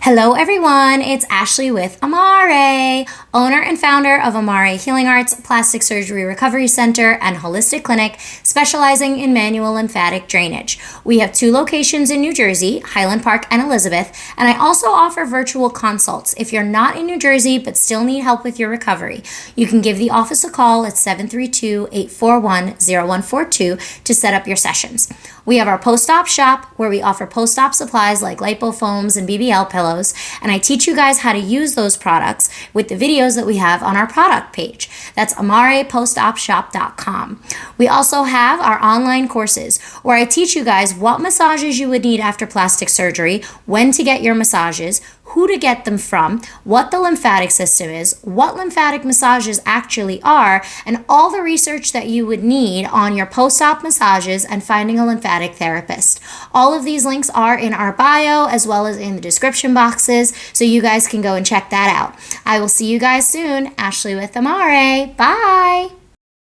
Hello everyone, it's Ashley with Amare, owner and founder of Amare Healing Arts, Plastic Surgery Recovery Center, and Holistic Clinic, specializing in manual lymphatic drainage. We have 2 locations in New Jersey, Highland Park and Elizabeth, and I also offer virtual consults. If you're not in New Jersey but still need help with your recovery, you can give the office a call at 732-841-0142 to set up your sessions. We have our post-op shop where we offer post-op supplies like Amare Foams and BBL pillows, and I teach you guys how to use those products with the videos that we have on our product page. That's amarepostopshop.com. We also have our online courses where I teach you guys what massages you would need after plastic surgery, when to get your massages, who to get them from, what the lymphatic system is, what lymphatic massages actually are, and all the research that you would need on your post-op massages and finding a lymphatic therapist. All of these links are in our bio as well as in the description boxes, so you guys can go and check that out. I will see you guys soon. Ashley with Amare. Bye!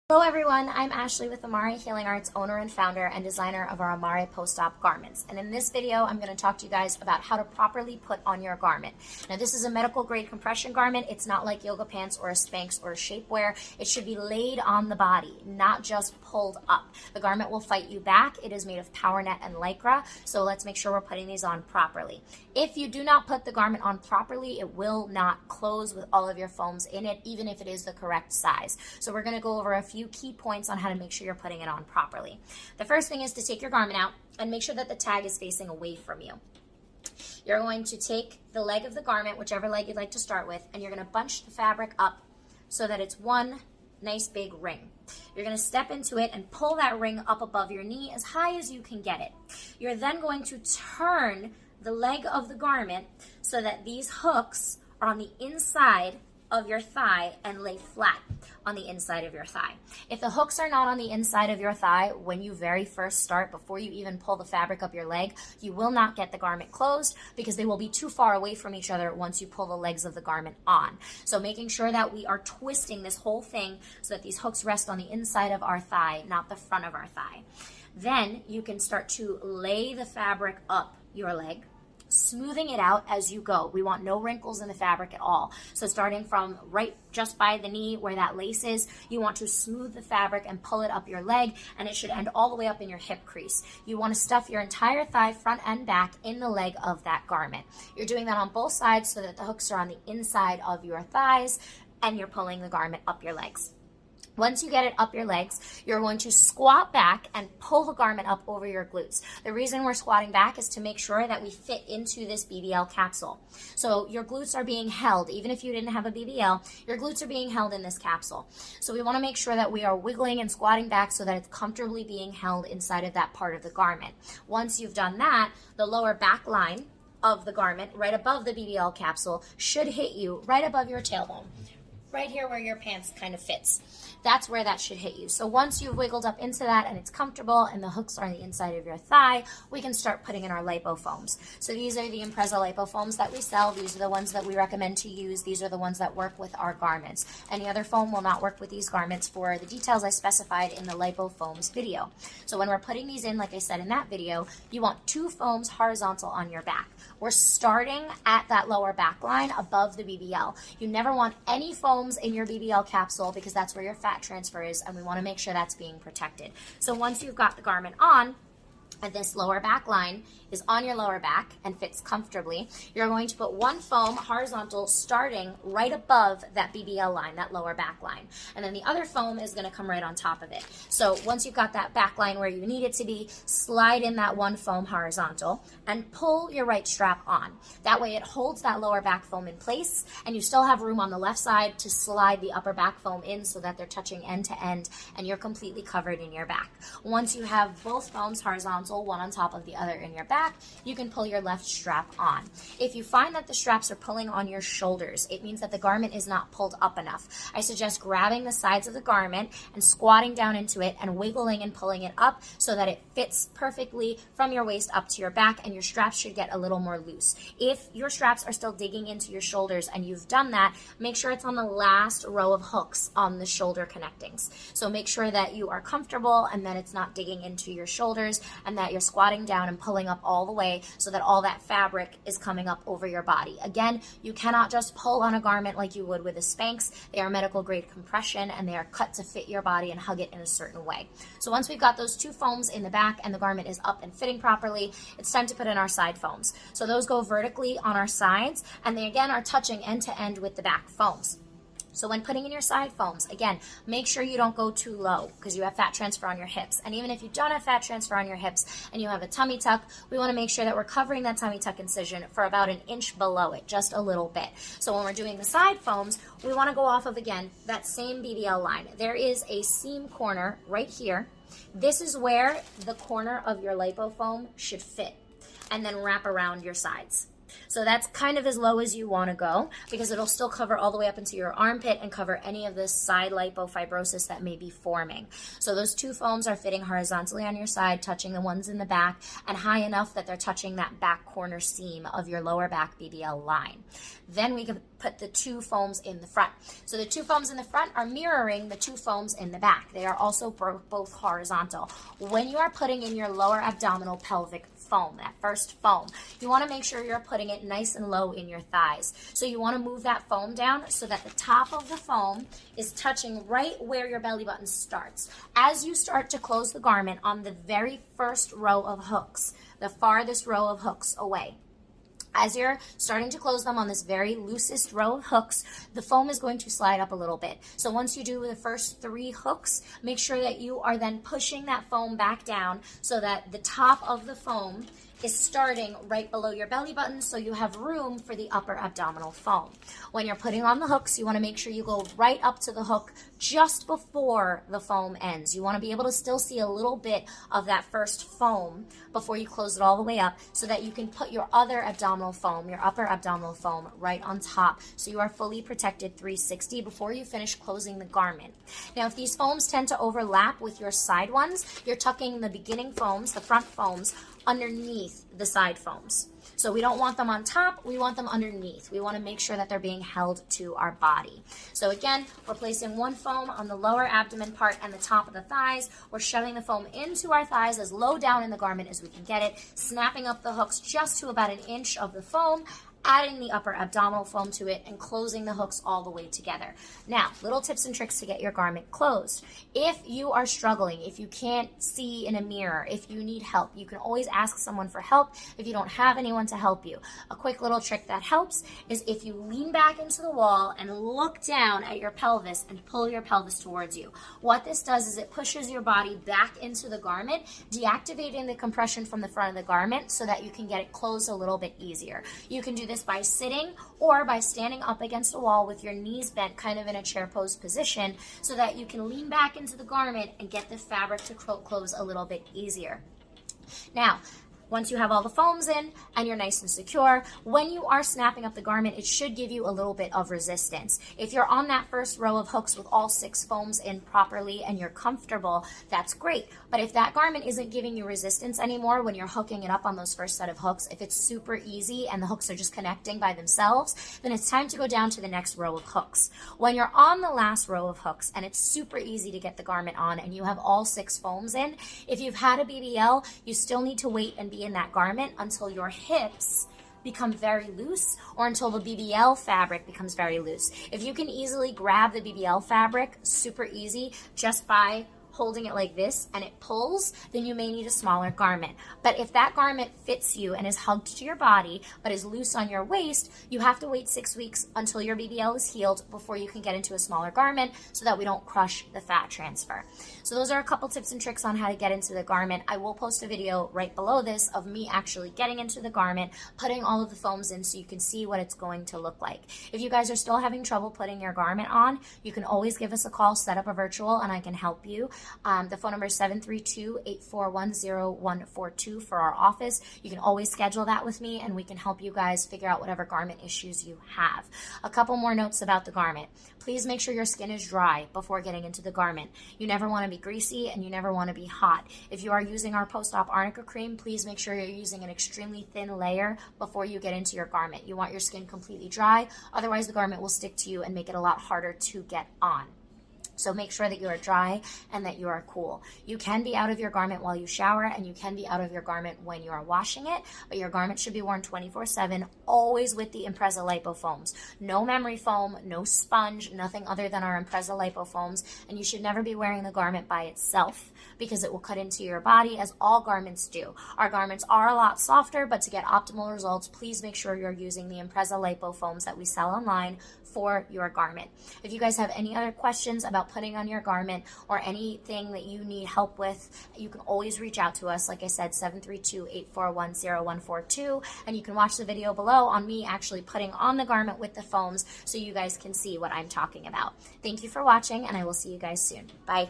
Hello everyone, I'm Ashley with Amare Healing Arts, owner and founder and designer of our Amare Post Op Garments. And in this video, I'm going to talk to you guys about how to properly put on your garment. Now this is a medical grade compression garment. It's not like yoga pants or a Spanx or a shapewear. It should be laid on the body, not just pulled up. The garment will fight you back. It is made of power net and lycra, so let's make sure we're putting these on properly. If you do not put the garment on properly, it will not close with all of your foams in it, even if it is the correct size. So we're going to go over a few key points on how to make sure you're putting it on properly. The first thing is to take your garment out and make sure that the tag is facing away from you. You're going to take the leg of the garment, whichever leg you'd like to start with, and you're going to bunch the fabric up so that it's one nice big ring. You're going to step into it and pull that ring up above your knee as high as you can get it. You're then going to turn the leg of the garment so that these hooks are on the inside of your thigh and lay flat on the inside of your thigh. If the hooks are not on the inside of your thigh when you very first start, before you even pull the fabric up your leg, you will not get the garment closed because they will be too far away from each other once you pull the legs of the garment on. So making sure that we are twisting this whole thing so that these hooks rest on the inside of our thigh, not the front of our thigh. Then you can start to lay the fabric up your leg, smoothing it out as you go. We want no wrinkles in the fabric at all. So starting from right just by the knee where that lace is, you want to smooth the fabric and pull it up your leg, and it should end all the way up in your hip crease. You want to stuff your entire thigh, front and back, in the leg of that garment. You're doing that on both sides so that the hooks are on the inside of your thighs and you're pulling the garment up your legs. Once you get it up your legs, you're going to squat back and pull the garment up over your glutes. The reason we're squatting back is to make sure that we fit into this BBL capsule. So your glutes are being held. Even if you didn't have a BBL, your glutes are being held in this capsule. So we want to make sure that we are wiggling and squatting back so that it's comfortably being held inside of that part of the garment. Once you've done that, the lower back line of the garment, right above the BBL capsule, should hit you right above your tailbone. Right here where your pants kind of fits. That's where that should hit you. So once you've wiggled up into that and it's comfortable and the hooks are on the inside of your thigh, we can start putting in our lipo foams. So these are the Impreza lipo foams that we sell. These are the ones that we recommend to use. These are the ones that work with our garments. Any other foam will not work with these garments for the details I specified in the lipo foams video. So when we're putting these in, like I said in that video, you want 2 foams horizontal on your back. We're starting at that lower back line above the BBL. You never want any foams in your BBL capsule because that's where your fat transfer is, and we want to make sure that's being protected. So once you've got the garment on, and this lower back line is on your lower back and fits comfortably, you're going to put 1 foam horizontal starting right above that BBL line, that lower back line. And then the other foam is going to come right on top of it. So once you've got that back line where you need it to be, slide in that 1 foam horizontal and pull your right strap on. That way it holds that lower back foam in place, and you still have room on the left side to slide the upper back foam in so that they're touching end to end and you're completely covered in your back. Once you have both foams horizontal, one on top of the other in your back, you can pull your left strap on. If you find that the straps are pulling on your shoulders, it means that the garment is not pulled up enough. I suggest grabbing the sides of the garment and squatting down into it and wiggling and pulling it up so that it fits perfectly from your waist up to your back, and your straps should get a little more loose. If your straps are still digging into your shoulders and you've done that, make sure it's on the last row of hooks on the shoulder connectings. So make sure that you are comfortable and that it's not digging into your shoulders and that you're squatting down and pulling up all the way so that all that fabric is coming up over your body. Again, you cannot just pull on a garment like you would with a Spanx. They are medical grade compression and they are cut to fit your body and hug it in a certain way. So once we've got those 2 foams in the back and the garment is up and fitting properly, it's time to put in our side foams. So those go vertically on our sides and they again are touching end to end with the back foams. So when putting in your side foams, again, make sure you don't go too low because you have fat transfer on your hips. And even if you don't have fat transfer on your hips and you have a tummy tuck, we want to make sure that we're covering that tummy tuck incision for about an inch below it, just a little bit. So when we're doing the side foams, we want to go off of, again, that same BBL line. There is a seam corner right here. This is where the corner of your lipofoam should fit and then wrap around your sides. So that's kind of as low as you want to go because it'll still cover all the way up into your armpit and cover any of this side lipofibrosis that may be forming. So those 2 foams are fitting horizontally on your side, touching the ones in the back and high enough that they're touching that back corner seam of your lower back BBL line. Then we can put the 2 foams in the front. So the 2 foams in the front are mirroring the 2 foams in the back. They are also both horizontal. When you are putting in your lower abdominal pelvic foam, that first foam, you want to make sure you're putting it nice and low in your thighs. So you want to move that foam down so that the top of the foam is touching right where your belly button starts. As you start to close the garment on the very first row of hooks, the farthest row of hooks away, as you're starting to close them on this very loosest row of hooks, the foam is going to slide up a little bit. So once you do the first 3 hooks, make sure that you are then pushing that foam back down so that the top of the foam is starting right below your belly button so you have room for the upper abdominal foam. When you're putting on the hooks, you want to make sure you go right up to the hook just before the foam ends. You want to be able to still see a little bit of that first foam before you close it all the way up so that you can put your other abdominal foam, your upper abdominal foam, right on top so you are fully protected 360 before you finish closing the garment. Now, if these foams tend to overlap with your side ones, you're tucking the beginning foams, the front foams, underneath the side foams. So we don't want them on top, we want them underneath. We want to make sure that they're being held to our body. So again, we're placing 1 foam on the lower abdomen part and the top of the thighs. We're shoving the foam into our thighs as low down in the garment as we can get it, snapping up the hooks just to about an inch of the foam, adding the upper abdominal foam to it and closing the hooks all the way together. Now, little tips and tricks to get your garment closed. If you are struggling, if you can't see in a mirror, if you need help, you can always ask someone for help if you don't have anyone to help you. A quick little trick that helps is if you lean back into the wall and look down at your pelvis and pull your pelvis towards you. What this does is it pushes your body back into the garment, deactivating the compression from the front of the garment so that you can get it closed a little bit easier. You can do this by sitting or by standing up against a wall with your knees bent kind of in a chair pose position so that you can lean back into the garment and get the fabric to close a little bit easier. Now, once you have all the foams in and you're nice and secure, when you are snapping up the garment, it should give you a little bit of resistance. If you're on that first row of hooks with all 6 foams in properly and you're comfortable, that's great. But if that garment isn't giving you resistance anymore when you're hooking it up on those first set of hooks, if it's super easy and the hooks are just connecting by themselves, then it's time to go down to the next row of hooks. When you're on the last row of hooks and it's super easy to get the garment on and you have all 6 foams in, if you've had a BBL, you still need to wait and be in that garment until your hips become very loose or until the BBL fabric becomes very loose. If you can easily grab the BBL fabric, super easy, just by holding it like this and it pulls, then you may need a smaller garment. But if that garment fits you and is hugged to your body but is loose on your waist, you have to wait 6 weeks until your BBL is healed before you can get into a smaller garment so that we don't crush the fat transfer. So those are a couple tips and tricks on how to get into the garment. I will post a video right below this of me actually getting into the garment, putting all of the foams in so you can see what it's going to look like. If you guys are still having trouble putting your garment on, you can always give us a call, set up a virtual, and I can help you. The phone number is 732-841-0142 for our office. You can always schedule that with me and we can help you guys figure out whatever garment issues you have. A couple more notes about the garment. Please make sure your skin is dry before getting into the garment. You never want to be greasy and you never want to be hot. If you are using our post-op arnica cream, please make sure you're using an extremely thin layer before you get into your garment. You want your skin completely dry, otherwise the garment will stick to you and make it a lot harder to get on. So make sure that you are dry and that you are cool. You can be out of your garment while you shower, and you can be out of your garment when you are washing it, but your garment should be worn 24/7, always with the Impreza Lipo Foams. No memory foam, no sponge, nothing other than our Impreza Lipo Foams, and you should never be wearing the garment by itself because it will cut into your body, as all garments do. Our garments are a lot softer, but to get optimal results, please make sure you're using the Impreza Lipo Foams that we sell online for your garment. If you guys have any other questions about putting on your garment or anything that you need help with, you can always reach out to us. Like I said, 732-841-0142, and you can watch the video below on me actually putting on the garment with the foams so you guys can see what I'm talking about. Thank you for watching, and I will see you guys soon. Bye.